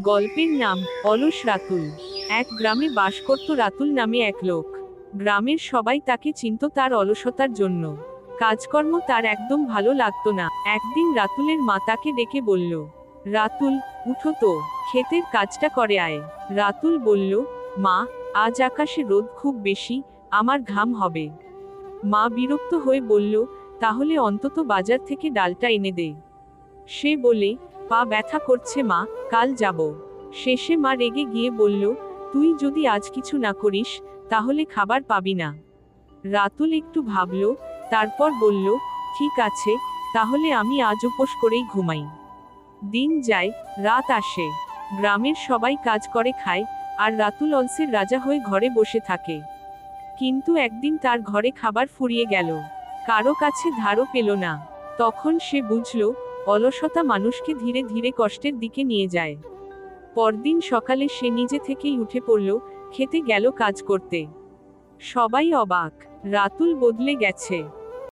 গল্পের নাম অলস রাতুল। এক গ্রামে বাস করত রাতুল নামে এক লোক। গ্রামের সবাই তাকে চিনত তার অলসতার জন্য। কাজকর্ম তার একদম ভালো লাগতো না। একদিন রাতুলের মা তাকে ডেকে বলল, রাতুল, উঠো তো, ক্ষেতের কাজটা করে আয়। রাতুল বলল, মা, আজ আকাশে রোদ খুব বেশি, আমার ঘাম হবে। মা বিরক্ত হয়ে বলল, তাহলে অন্তত বাজার থেকে ডালটা এনে দে। সে বলে, পা ব্যথা করছে মা, কাল যাব। শেষে মা রেগে গিয়ে বলল, তুই যদি আজ কিছু না করিস, তাহলে খাবার পাবি না। রাতুল একটু ভাবল, তারপর বলল, ঠিক আছে, তাহলে আমি আজ উপোস করেই ঘুমাই। দিন যায়, রাত আসে। গ্রামের সবাই কাজ করে খায়, আর রাতুল অলসের রাজা হয়ে ঘরে বসে থাকে। কিন্তু একদিন তার ঘরে খাবার ফুরিয়ে গেল। কারো কাছে ধারও পেল না। তখন সে বুঝল, অলসতা মানুষকে ধীরে ধীরে কষ্টের দিকে নিয়ে যায়। পরদিন সকালে সে নিজে থেকেই উঠে পড়ল, খেতে গেল কাজ করতে। সবাই অবাক, রাতুল বদলে গেছে।